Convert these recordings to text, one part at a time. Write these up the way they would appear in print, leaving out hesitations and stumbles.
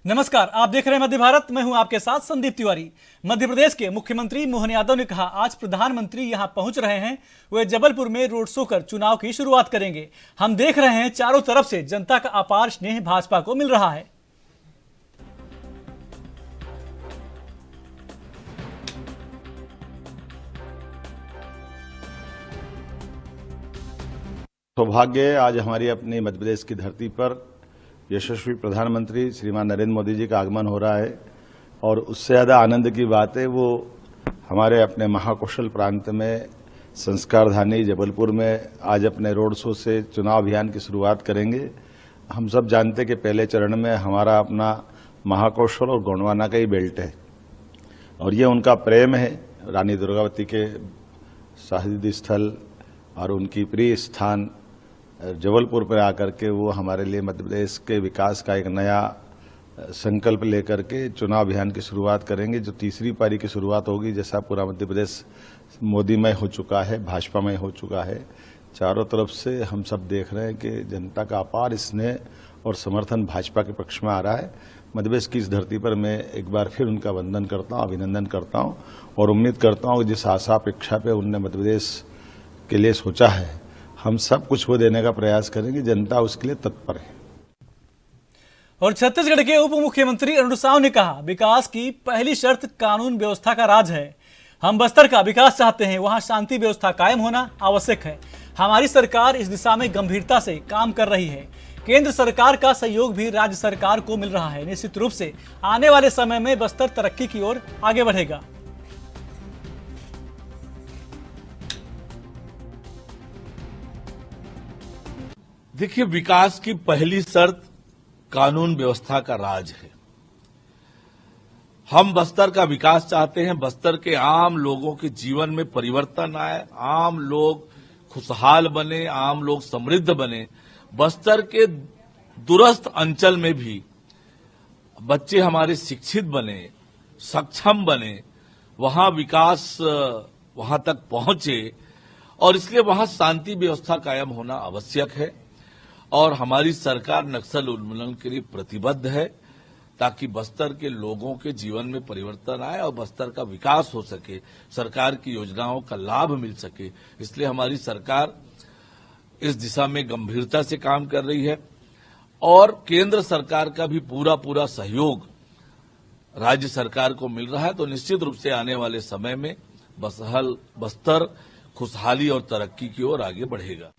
नमस्कार, आप देख रहे हैं मध्य भारत। मैं हूं आपके साथ संदीप तिवारी। मध्य प्रदेश के मुख्यमंत्री मोहन यादव ने कहा आज प्रधानमंत्री यहां पहुंच रहे हैं। वे जबलपुर में रोड शो कर चुनाव की शुरुआत करेंगे। हम देख रहे हैं चारों तरफ से जनता का अपार स्नेह भाजपा को मिल रहा है। सौभाग्य आज हमारी अपनी मध्य प्रदेश की धरती पर यशस्वी प्रधानमंत्री श्रीमान नरेंद्र मोदी जी का आगमन हो रहा है और उससे ज़्यादा आनंद की बात है वो हमारे अपने महाकौशल प्रांत में संस्कारधानी जबलपुर में आज अपने रोड शो से चुनाव अभियान की शुरुआत करेंगे। हम सब जानते कि पहले चरण में हमारा अपना महाकौशल और गोंडवाना का ही बेल्ट है और ये उनका प्रेम है रानी दुर्गावती के शहीद स्थल और उनकी प्रिय स्थान जबलपुर पर आकर के वो हमारे लिए मध्य प्रदेश के विकास का एक नया संकल्प लेकर के चुनाव अभियान की शुरुआत करेंगे। जो तीसरी पारी की शुरुआत होगी, जैसा पूरा मध्य प्रदेश मोदीमय हो चुका है, भाजपामय हो चुका है, चारों तरफ से हम सब देख रहे हैं कि जनता का अपार स्नेह और समर्थन भाजपा के पक्ष में आ रहा है। मध्य प्रदेश की इस धरती पर मैं एक बार फिर उनका वंदन करता हूँ, अभिनंदन करता हूँ और उम्मीद करता हूँ जिस आशा अपेक्षा पे उनने मध्य प्रदेश के लिए सोचा है, हम सब कुछ वो देने का प्रयास करेंगे। जनता उसके लिए तत्पर है। और छत्तीसगढ़ के उप मुख्यमंत्री अरुण साव ने कहा विकास की पहली शर्त कानून व्यवस्था का राज है। हम बस्तर का विकास चाहते हैं, वहां शांति व्यवस्था कायम होना आवश्यक है। हमारी सरकार इस दिशा में गंभीरता से काम कर रही है। केंद्र सरकार का सहयोग भी राज्य सरकार को मिल रहा है। निश्चित रूप से आने वाले समय में बस्तर तरक्की की ओर आगे बढ़ेगा। देखिए, विकास की पहली शर्त कानून व्यवस्था का राज है। हम बस्तर का विकास चाहते हैं, बस्तर के आम लोगों के जीवन में परिवर्तन आए, आम लोग खुशहाल बने, आम लोग समृद्ध बने। बस्तर के दूरस्थ अंचल में भी बच्चे हमारे शिक्षित बने, सक्षम बने, वहां विकास वहां तक पहुंचे और इसलिए वहां शांति व्यवस्था कायम होना आवश्यक है। और हमारी सरकार नक्सल उन्मूलन के लिए प्रतिबद्ध है ताकि बस्तर के लोगों के जीवन में परिवर्तन आए और बस्तर का विकास हो सके, सरकार की योजनाओं का लाभ मिल सके। इसलिए हमारी सरकार इस दिशा में गंभीरता से काम कर रही है और केंद्र सरकार का भी पूरा सहयोग राज्य सरकार को मिल रहा है। तो निश्चित रूप से आने वाले समय में बस्तर खुशहाली और तरक्की की ओर आगे बढ़ेगा।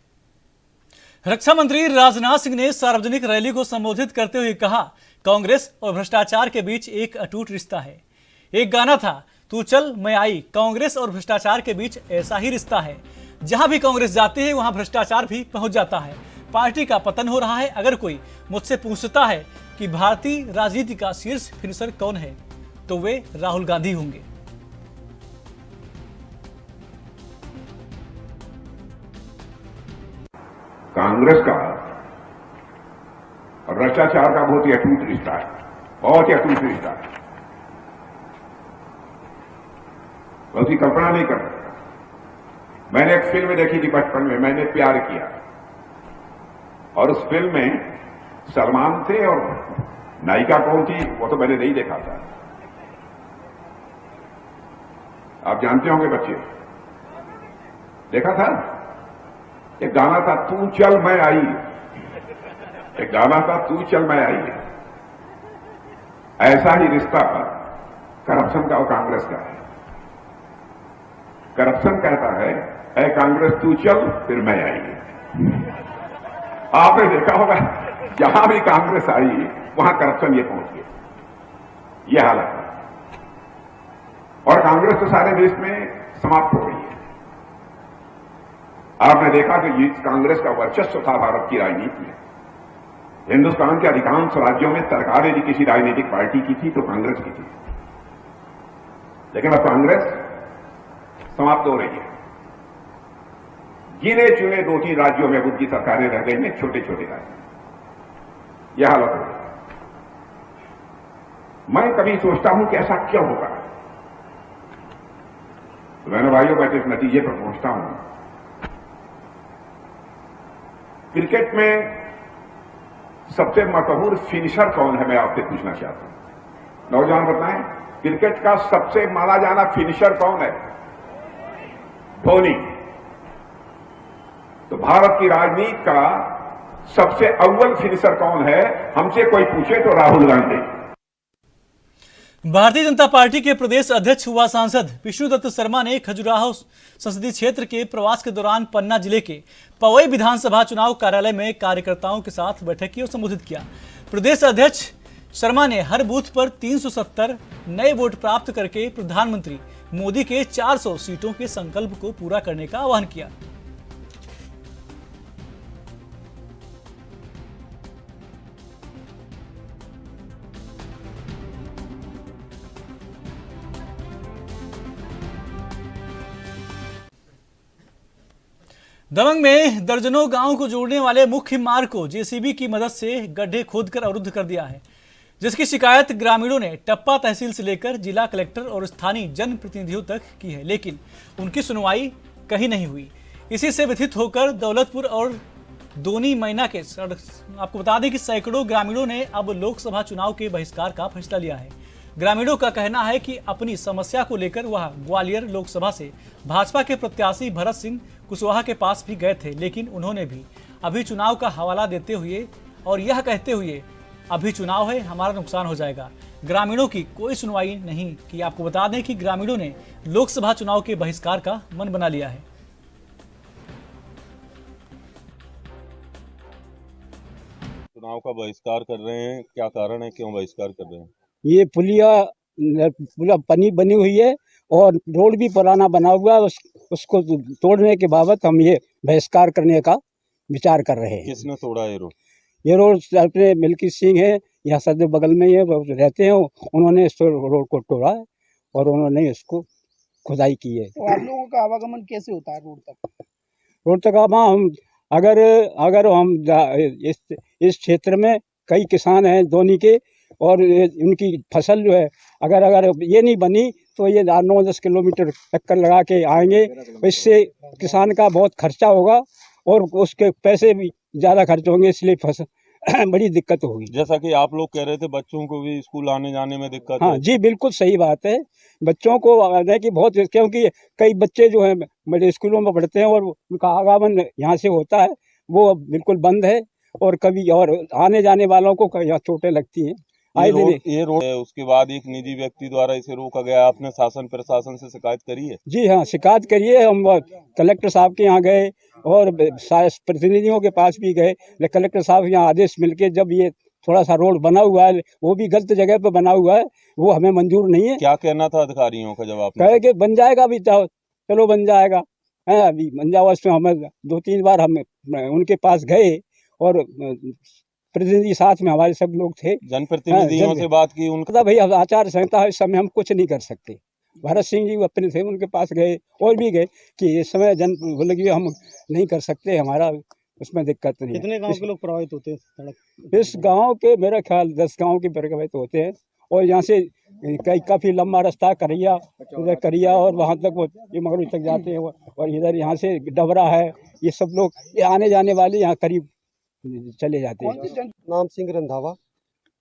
रक्षा मंत्री राजनाथ सिंह ने सार्वजनिक रैली को संबोधित करते हुए कहा कांग्रेस और भ्रष्टाचार के बीच एक अटूट रिश्ता है। एक गाना था, तू चल मैं आई। कांग्रेस और भ्रष्टाचार के बीच ऐसा ही रिश्ता है। जहां भी कांग्रेस जाती है वहां भ्रष्टाचार भी पहुंच जाता है। पार्टी का पतन हो रहा है। अगर कोई मुझसे पूछता है कि भारतीय राजनीति का शीर्ष फिनिशर कौन है तो वे राहुल गांधी होंगे। कांग्रेस का और भ्रष्टाचार का बहुत ही अटूट रिश्ता है, बहुत ही अटूट रिश्ता है। मैं उसकी कल्पना नहीं कर सकता। मैंने एक फिल्म देखी थी बचपन में, मैंने प्यार किया, और उस फिल्म में सलमान थे और नायिका कौन थी वो तो मैंने नहीं देखा था। आप जानते होंगे बच्चे, देखा था? एक गाना था, तू चल मैं आई। एक गाना था, तू चल मैं आई। ऐसा ही रिश्ता करप्शन का और कांग्रेस का है। करप्शन कहता है, ऐ कांग्रेस तू चल फिर मैं आई। आपने देखा होगा जहां भी कांग्रेस आई वहां करप्शन ये पहुंच गया। ये हालत है और कांग्रेस तो सारे देश में समाप्त हो गई है। आपने देखा कि जिस कांग्रेस का वर्चस्व था भारत की राजनीति में, हिंदुस्तान के अधिकांश राज्यों में सरकार यदि किसी राजनीतिक पार्टी की थी तो कांग्रेस की थी। लेकिन अब कांग्रेस समाप्त हो रही है। गिने चुने 2-3 राज्यों में उनकी सरकारें रह गई हैं, छोटे छोटे राज्य। यह हालत हो गई। मैं कभी सोचता हूं कि ऐसा क्यों होगा। तो मैंने भाइयों मैं इस नतीजे पर पहुंचता हूं। क्रिकेट में सबसे मशहूर फिनिशर कौन है, मैं आपसे पूछना चाहता हूं। नौजवान बताएं, क्रिकेट का सबसे माना जाना फिनिशर कौन है? धोनी। तो भारत की राजनीति का सबसे अव्वल फिनिशर कौन है, हमसे कोई पूछे तो राहुल गांधी। भारतीय जनता पार्टी के प्रदेश अध्यक्ष हुआ सांसद विष्णुदत्त शर्मा ने खजुराहो संसदीय क्षेत्र के प्रवास के दौरान पन्ना जिले के पवई विधानसभा चुनाव कार्यालय में कार्यकर्ताओं के साथ बैठक की और संबोधित किया। प्रदेश अध्यक्ष शर्मा ने हर बूथ पर 370 नए वोट प्राप्त करके प्रधानमंत्री मोदी के 400 सीटों के संकल्प को पूरा करने का आह्वान किया। दबंग में दर्जनों गांवों को जोड़ने वाले मुख्य मार्ग को जेसीबी की मदद से गड्ढे खोदकर अवरुद्ध कर दिया है, जिसकी शिकायत ग्रामीणों ने टप्पा तहसील से लेकर जिला कलेक्टर और स्थानीय जनप्रतिनिधियों तक की है, लेकिन उनकी सुनवाई कहीं नहीं हुई। इसी से व्यथित होकर दौलतपुर और दोनी मैना के आपको बता दें कि सैकड़ों ग्रामीणों ने अब लोकसभा चुनाव के बहिष्कार का फैसला लिया है। ग्रामीणों का कहना है कि अपनी समस्या को लेकर वह ग्वालियर लोकसभा से भाजपा के प्रत्याशी भरत सिंह कुशवाहा के पास भी गए थे, लेकिन उन्होंने भी अभी चुनाव का हवाला देते हुए और यह कहते हुए अभी चुनाव है, हमारा नुकसान हो जाएगा। ग्रामीणों की कोई सुनवाई नहीं की। आपको बता दें कि ग्रामीणों ने लोकसभा चुनाव के बहिष्कार का मन बना लिया है। चुनाव का बहिष्कार कर रहे हैं, क्या कारण है, क्यों बहिष्कार कर रहे हैं? ये पुलिया पनी बनी हुई है और रोड भी पुराना बना हुआ है, उसको तोड़ने के बाबत हम ये बहिष्कार करने का विचार कर रहे हैं। किसने तोड़ा ये रोड? ये रोड अपने मिल्की सिंह है, यहाँ सदर बगल में ये रहते हैं, उन्होंने इस रोड को तोड़ा है और उन्होंने इसको खुदाई की है। तो आप लोगों का आवागमन कैसे होता है रोड तक? रोड तक अब हम अगर हम इस क्षेत्र में कई किसान हैं दोनी के, और उनकी फसल जो है अगर ये नहीं बनी तो ये 9-10 किलोमीटर चक्कर लगा के आएंगे। इससे किसान का बहुत खर्चा होगा और उसके पैसे भी ज़्यादा खर्च होंगे, इसलिए फसल बड़ी दिक्कत होगी। जैसा कि आप लोग कह रहे थे बच्चों को भी स्कूल आने जाने में दिक्कत हाँ है। जी, बिल्कुल सही बात है। बच्चों को आने की बहुत, क्योंकि कई बच्चे जो हैं बड़े स्कूलों में पढ़ते हैं और उनका आगमन यहाँ से होता है, वो बिल्कुल बंद है और कभी और आने जाने वालों को यहाँ चोटें लगती हैं। ये रोड है, उसके बाद एक निजी व्यक्ति द्वारा इसे रोका गया। आपने शासन प्रशासन से शिकायत करी है? जी हाँ, शिकायत करिए। हम कलेक्टर साहब के यहाँ गए और प्रतिनिधियों के पास भी गए, लेकिन कलेक्टर साहब यहाँ आदेश मिलके जब ये थोड़ा सा रोड बना हुआ है, वो भी गलत जगह पे बना हुआ है, वो हमें मंजूर नहीं है। क्या कहना था अधिकारियों का जब आपने? कहे कि बन जाएगा, अभी चलो बन जाएगा है, अभी बन जाओ। उसमें हमें 2-3 बार हम उनके पास गए और प्रतिनिधि साथ में हमारे सब लोग थे, जनप्रतिनिधियों से बात की। उनका भाई आचार संहिता है, इस समय हम कुछ नहीं कर सकते। भरत सिंह जी अपने थे, उनके पास गए और भी गए कि इस समय जनप्रतिनिधि हम नहीं कर सकते, हमारा उसमें दिक्कत नहीं। कितने गांव के लोग प्रभावित होते हैं सड़क? इस गांव के मेरा ख्याल 10 गांव के प्रभावित होते हैं और यहाँ से काफ़ी लंबा रास्ता करिया, इधर करिया और वहाँ तक वो ये मगरू तक जाते हैं, और इधर यहाँ से डबरा है, ये सब लोग ये आने जाने वाले यहाँ करीब चले जाते हैं। नाम सिंह रंधावा।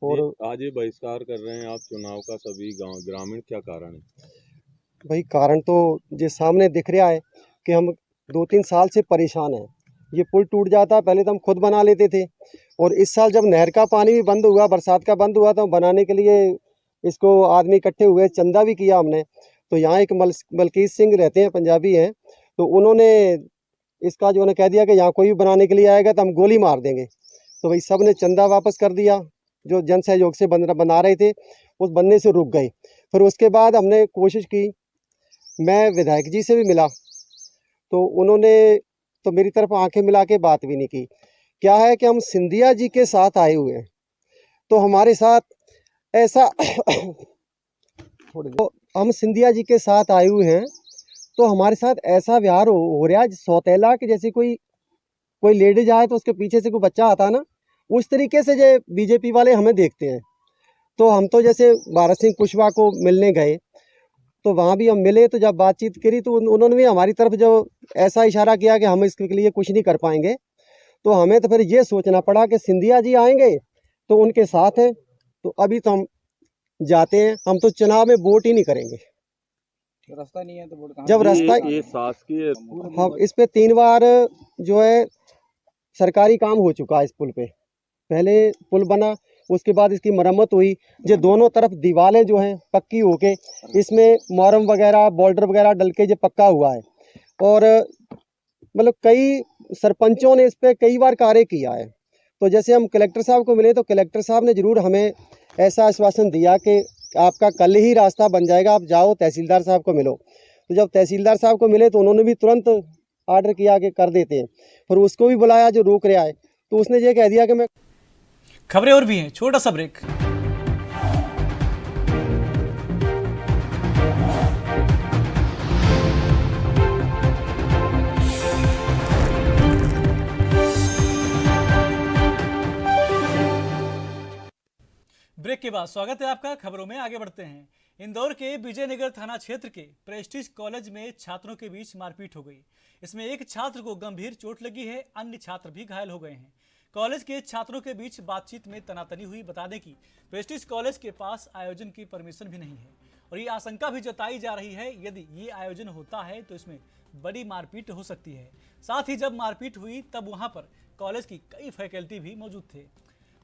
और आज ये बहिष्कार कर रहे हैं आप चुनाव का, सभी गांव ग्रामीण, क्या कारण है? भाई कारण तो ये सामने दिख रहा है कि हम 2-3 साल से परेशान हैं। ये पुल टूट जाता, पहले तो हम खुद बना लेते थे, और इस साल जब नहर का पानी भी बंद हुआ, बरसात का बंद हुआ, तो बनाने के लिए इसको आदमी इकट्ठे हुए, चंदा भी किया हमने। तो यहाँ एक मलकीत सिंह रहते हैं, पंजाबी हैं, तो उन्होंने इसका जो कह दिया कि यहाँ कोई भी बनाने के लिए आएगा तो हम गोली मार देंगे। तो भाई सब ने चंदा वापस कर दिया, जो जन सहयोग से बना रहे थे उस बनने से रुक गए। फिर उसके बाद हमने कोशिश की, मैं विधायक जी से भी मिला, तो उन्होंने तो मेरी तरफ आंखें मिला के बात भी नहीं की। क्या है कि हम सिंधिया जी के साथ आए हुए हैं, तो हमारे साथ ऐसा तो हम सिंधिया जी के साथ आए हुए हैं, तो हमारे साथ ऐसा व्यवहार हो रहा है सौतेला कि जैसे कोई लेडीज आए तो उसके पीछे से कोई बच्चा आता है ना, उस तरीके से जो बीजेपी वाले हमें देखते हैं। तो हम तो जैसे भरत सिंह कुशवाहा को मिलने गए, तो वहाँ भी हम मिले, तो जब बातचीत करी तो उन्होंने भी हमारी तरफ जो ऐसा इशारा किया कि हम इसके लिए कुछ नहीं कर पाएंगे। तो हमें तो फिर ये सोचना पड़ा कि सिंधिया जी आएंगे तो उनके साथ हैं, तो अभी तो हम जाते हैं, हम तो चुनाव में वोट ही नहीं करेंगे। रास्ता नहीं है तो वोट कहाँ जब रास्ता ये शासकीय हम इस पे 3 बार जो है सरकारी काम हो चुका है। इस पुल पे पहले पुल बना, उसके बाद इसकी मरम्मत हुई, जो दोनों तरफ दीवारें जो हैं पक्की होके इसमें मोरम वगैरह बॉर्डर वगैरह डल के जो पक्का हुआ है। और मतलब कई सरपंचों ने इस पे कई बार कार्य किया है। तो जैसे हम कलेक्टर साहब को मिले तो कलेक्टर साहब ने जरूर हमें ऐसा आश्वासन दिया कि आपका कल ही रास्ता बन जाएगा, आप जाओ तहसीलदार साहब को मिलो। तो जब तहसीलदार साहब को मिले तो उन्होंने भी तुरंत आर्डर किया कि कर देते हैं, फिर उसको भी बुलाया जो रोक रहा है, तो उसने ये कह दिया कि मैं खबरें और भी हैं, छोटा सा ब्रेक। ब्रेक के बाद स्वागत है आपका। खबरों में आगे बढ़ते हैं। इंदौर के विजयनगर थाना क्षेत्र के प्रेस्टीज कॉलेज में छात्रों के बीच मारपीट हो गई। इसमें एक छात्र को गंभीर चोट लगी है, अन्य छात्र भी घायल हो गए हैं। कॉलेज के छात्रों के बीच बातचीत में तनातनी हुई। बता दें कि प्रेस्टीज कॉलेज के पास आयोजन की परमिशन भी नहीं है और ये आशंका भी जताई जा रही है यदि ये आयोजन होता है तो इसमें बड़ी मारपीट हो सकती है। साथ ही जब मारपीट हुई तब वहां पर कॉलेज की कई फैकल्टी भी मौजूद थे।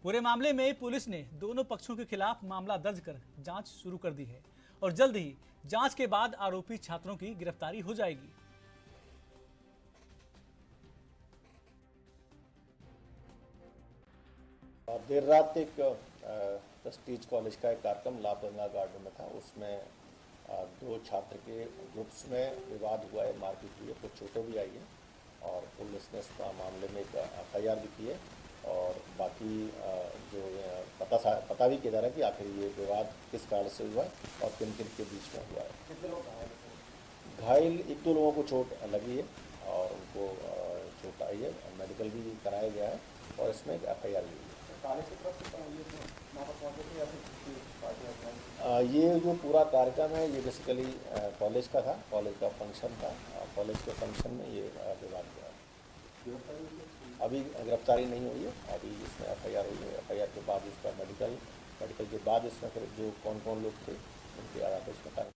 पूरे मामले में पुलिस ने दोनों पक्षों के खिलाफ मामला दर्ज कर जांच शुरू कर दी है और जल्द ही जांच के बाद आरोपी छात्रों की गिरफ्तारी हो जाएगी। देर रात एक प्रेस्टीज कॉलेज का एक कार्यक्रम लाभगंगा गार्डन में था। उसमें 2 छात्र के ग्रुप्स में विवाद हुआ है, मारपीट हुई है, कुछ चोटें भी आई है और पुलिस ने इस मामले में एक FIR भी की है और बाकी जो पता भी किया जा रहा है कि आखिर ये विवाद किस कारण से हुआ है और किन किन के बीच में हुआ है। कितने लोग घायल? 1-2 लोगों को चोट लगी है और उनको चोट आई है, मेडिकल भी कराया गया है और इसमें एक FIR भी हुई है। ये जो पूरा कार्यक्रम है ये बेसिकली कॉलेज का था, कॉलेज का फंक्शन था। कॉलेज के फंक्शन में ये विवाद हुआ है। अभी गिरफ्तारी नहीं हुई है, अभी इसमें FIR हुई है। FIR के बाद इसका मेडिकल के बाद इसमें फिर जो कौन कौन लोग थे उनके आधार पर इसमें कार्य।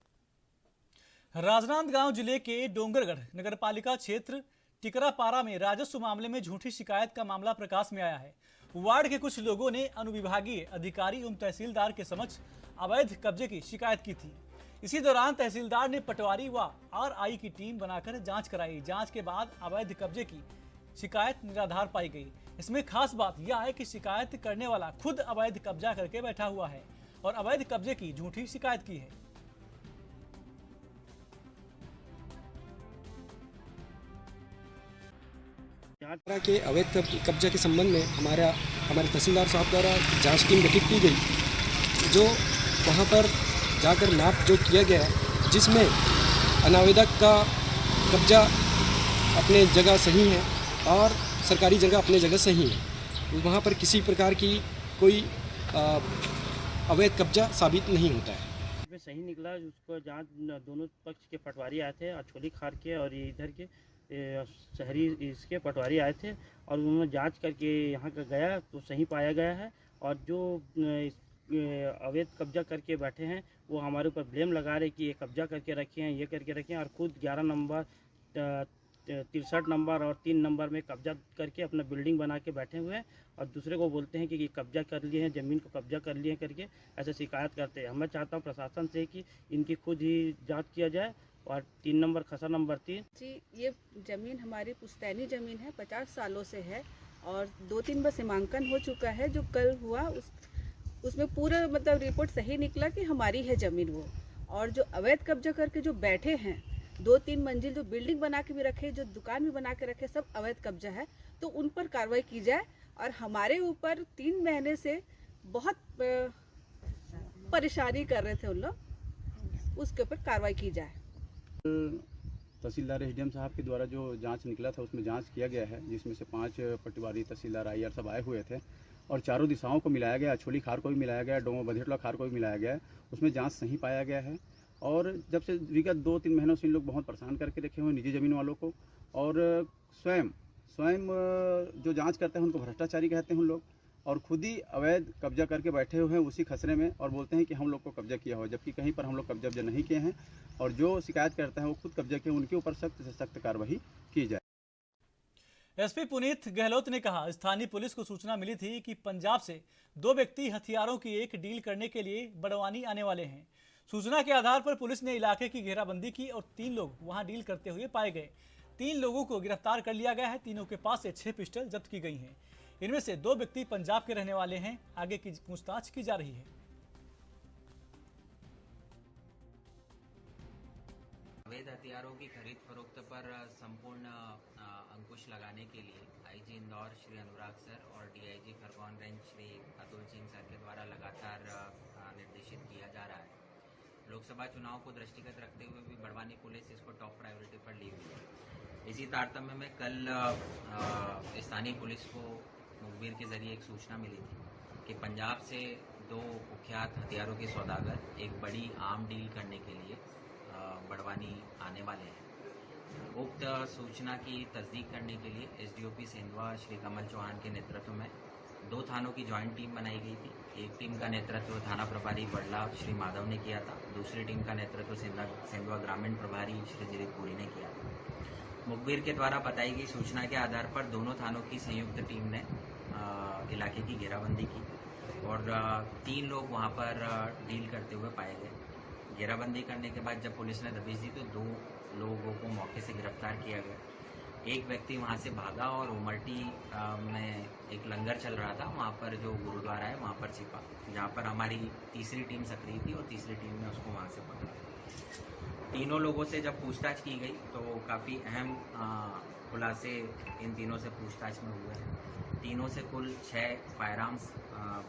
राजनांदगांव जिले के डोंगरगढ़ नगरपालिका क्षेत्र टिकरापारा में राजस्व मामले में झूठी शिकायत का मामला प्रकाश में आया है। वार्ड के कुछ लोगों ने अनुविभागीय अधिकारी एवं तहसीलदार के समक्ष अवैध कब्जे की शिकायत की थी। इसी दौरान तहसीलदार ने पटवारी व RI की टीम बनाकर जांच कराई। जांच के बाद अवैध कब्जे की शिकायत निराधार पाई गई। इसमें खास बात यह है कि शिकायत करने वाला खुद अवैध कब्जा करके बैठा हुआ है और अवैध कब्जे की झूठी शिकायत की है। तरह के अवैध कब्जा के संबंध में हमारे तहसीलदार साहब द्वारा जांच टीम गठित की गई, जो वहां पर जाकर नाप जो किया गया है, जिसमें अनावेदक का कब्जा अपने जगह सही है और सरकारी जगह अपने जगह सही है। वहां पर किसी प्रकार की कोई अवैध कब्जा साबित नहीं होता है। में सही निकला, उसको जांच दोनों पक्ष के पटवारी आए थे, अछोली खार के और ये इधर के शहरी इसके पटवारी आए थे और उन्होंने जांच करके यहाँ का गया तो सही पाया गया है। और जो अवैध कब्जा करके बैठे हैं वो हमारे ऊपर ब्लेम लगा रहे कि ये कब्जा करके रखे हैं, ये करके रखे हैं, और खुद 11 नंबर 63 नंबर और 3 नंबर में कब्जा करके अपना बिल्डिंग बना के बैठे हुए हैं और दूसरे को बोलते हैं कि कब्जा कर लिए हैं, ज़मीन को कब्जा कर लिए करके ऐसे शिकायत करते हैं। मैं चाहता हूं प्रशासन से कि इनकी खुद ही जांच किया जाए। और 3 नंबर खसा नंबर 3 जी, ये ज़मीन हमारी पुश्तैनी ज़मीन है, 50 सालों से है और 2-3 बार सीमांकन हो चुका है। जो कल हुआ उसमें पूरा मतलब रिपोर्ट सही निकला कि हमारी है ज़मीन वो। और जो अवैध कब्जा करके जो बैठे हैं, 2-3 मंजिल जो बिल्डिंग बना के भी रखे, जो दुकान भी बना के रखे, सब अवैध कब्जा है, तो उन पर कार्रवाई की जाए। और हमारे ऊपर 3 महीने से बहुत परेशानी कर रहे थे उन लोग, उसके ऊपर कार्रवाई की जाए। तहसीलदार SDM साहब के द्वारा जो जांच निकला था उसमें जांच किया गया है, जिसमें से 5 पटवारी तहसीलदार IR सब आए हुए थे और चारों दिशाओं को मिलाया गया, अछोली खार को भी मिलाया गया, बधेटला खार को भी मिलाया गया है। उसमें जांच सही पाया गया है और जब से विगत 2-3 महीनों से इन लोग बहुत परेशान करके रखे हुए निजी ज़मीन वालों को और स्वयं स्वयं जो जांच करते हैं उनको भ्रष्टाचारी कहते हैं उन लोग, और खुद ही अवैध कब्जा करके बैठे हुए हैं उसी खसरे में, और बोलते हैं कि हम लोग को कब्जा किया हुआ, जबकि कहीं पर हम लोग कब्जा नहीं किए हैं। और जो शिकायत करते हैं वो खुद कब्जा किए, उनके ऊपर सख्त से सख्त कार्रवाई की जाए। एसपी पुनीत गहलोत ने कहा, स्थानीय पुलिस को सूचना मिली थी कि पंजाब से 2 व्यक्ति हथियारों की एक डील करने के लिए बड़वानी आने वाले हैं। सूचना के आधार पर पुलिस ने इलाके की घेराबंदी की और 3 लोग वहां डील करते हुए पाए गए। 3 लोगों को गिरफ्तार कर लिया गया है। तीनों के पास से 6 पिस्टल जब्त की गई हैं। इनमें से 2 व्यक्ति पंजाब के रहने वाले हैं। आगे की पूछताछ की जा रही है। अवैध हथियारों की खरीद फरोख्त पर संपूर्ण अंकुश लगाने के लिए आईजी इंदौर श्री अनुराग सर और DIG Khargone range Shri Atul Singh sir के द्वारा लगातार निर्देशित किया जा रहा है। लोकसभा चुनाव को दृष्टिगत रखते हुए भी बड़वानी पुलिस इसको टॉप प्रायोरिटी पर ली हुई है। इसी तारतम्य में कल स्थानीय पुलिस को मुखबिर के जरिए एक सूचना मिली थी कि पंजाब से 2 कुख्यात हथियारों के सौदागर एक बड़ी आम डील करने के लिए बड़वानी आने वाले हैं। उक्त सूचना की तस्दीक करने के लिए एसडीओपी सेंधवा श्री कमल चौहान के नेतृत्व में 2 थानों की ज्वाइंट टीम बनाई गई थी। एक टीम का नेतृत्व थाना प्रभारी बड़ला श्री माधव ने किया था, दूसरी टीम का नेतृत्व सेंधवा ग्रामीण प्रभारी श्री दिलीप पुरी ने किया था। मुखबिर के द्वारा बताई गई सूचना के आधार पर दोनों थानों की संयुक्त टीम ने इलाके की घेराबंदी की और 3 लोग वहां पर डील करते हुए पाए गए। घेराबंदी करने के बाद जब पुलिस ने दबिश दी तो 2 लोगों को मौके से गिरफ्तार किया गया। एक व्यक्ति वहां से भागा और उमरटी में एक लंगर चल रहा था, वहां पर जो गुरुद्वारा है वहां पर छिपा, जहां पर हमारी तीसरी टीम सक्रिय थी और तीसरी टीम ने उसको वहां से पकड़ा। तीनों लोगों से जब पूछताछ की गई तो काफ़ी अहम खुलासे इन तीनों से पूछताछ में हुए हैं। तीनों से कुल 6 फायरआर्म्स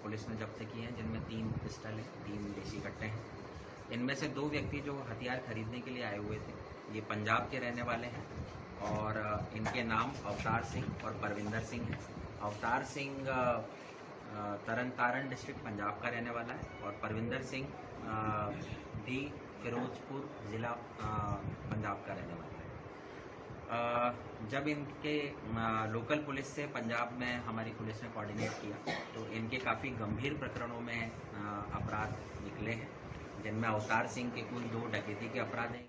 पुलिस ने जब्त किए हैं, जिनमें 3 पिस्टल हैं, 3 देशी कट्टे हैं। इनमें से 2 व्यक्ति जो हथियार खरीदने के लिए आए हुए थे ये पंजाब के रहने वाले हैं और इनके नाम अवतार सिंह और परविंदर सिंह हैं। अवतार सिंह तरनतारन डिस्ट्रिक्ट पंजाब का रहने वाला है और परविंदर सिंह भी फिरोजपुर जिला पंजाब का रहने वाला है। जब इनके लोकल पुलिस से पंजाब में हमारी पुलिस ने कोऑर्डिनेट किया तो इनके काफ़ी गंभीर प्रकरणों में अपराध निकले हैं, जिनमें अवतार सिंह के कुल 2 डकैती के अपराध हैं।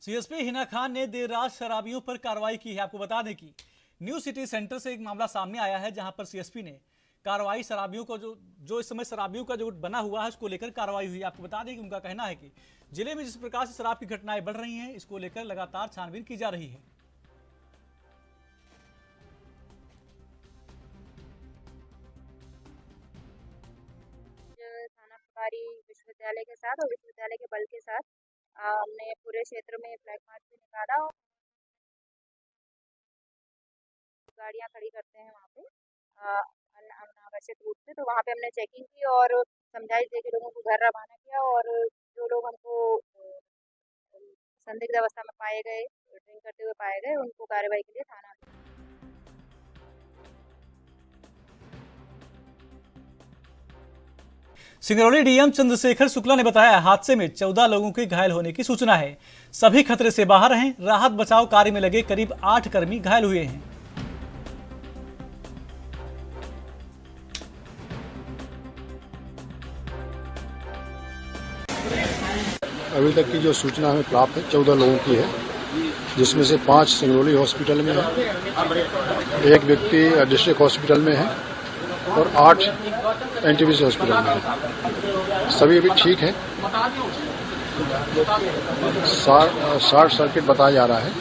सीएसपी हिना खान ने देर रात शराबियों पर कार्रवाई की है। आपको बता दें कि न्यू सिटी सेंटर से एक मामला सामने आया है, जहां पर सीएसपी ने कार्रवाई शराबियों को जो इस समय शराबियों का जो बना हुआ है उसको लेकर कार्रवाई हुई। आपको बता दें कि उनका कहना है कि जिले में जिस प्रकार से शराब की घटनाएं बढ़ रही हैं, इसको लेकर लगातार छानबीन की जा रही है। थाना प्रभारी विश्वविद्यालय के साथ और विश्वविद्यालय के बल के साथ हमने पूरे क्षेत्र में फ्लैग मार्च भी निकाला और गाड़ियां खड़ी करते हैं वहाँ पे अनावश्यक रूप से, तो वहाँ पे हमने चेकिंग की और समझाइश देके लोगों को घर रवाना किया और जो लोग हमको संदिग्ध अवस्था में पाए गए, ड्रिंक करते हुए पाए गए, उनको कार्रवाई के लिए थाना। सिंगरौली डीएम चंद्रशेखर शुक्ला ने बताया, हादसे में 14 लोगों के घायल होने की सूचना है। सभी खतरे से बाहर हैं। राहत बचाव कार्य में लगे करीब 8 कर्मी घायल हुए हैं। अभी तक की जो सूचना हमें प्राप्त है 14 लोगों की है, जिसमें से 5 सिंगरौली हॉस्पिटल में है, 1 व्यक्ति डिस्ट्रिक्ट हॉस्पिटल में है और 8 एनटीपीसी हॉस्पिटल में है। सभी अभी ठीक है। शॉर्ट सर्किट बताया जा रहा है।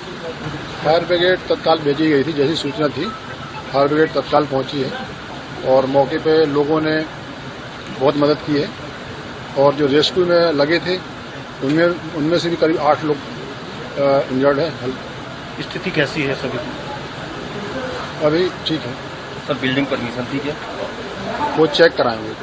फायर ब्रिगेड तत्काल भेजी गई थी, जैसी सूचना थी फायर ब्रिगेड तत्काल पहुंची है और मौके पे लोगों ने बहुत मदद की है और जो रेस्क्यू में लगे थे उनमें से भी करीब 8 लोग इंजर्ड है। स्थिति कैसी है सभी? अभी ठीक है। सर बिल्डिंग परमिशन थी क्या? वो चेक कराएंगे।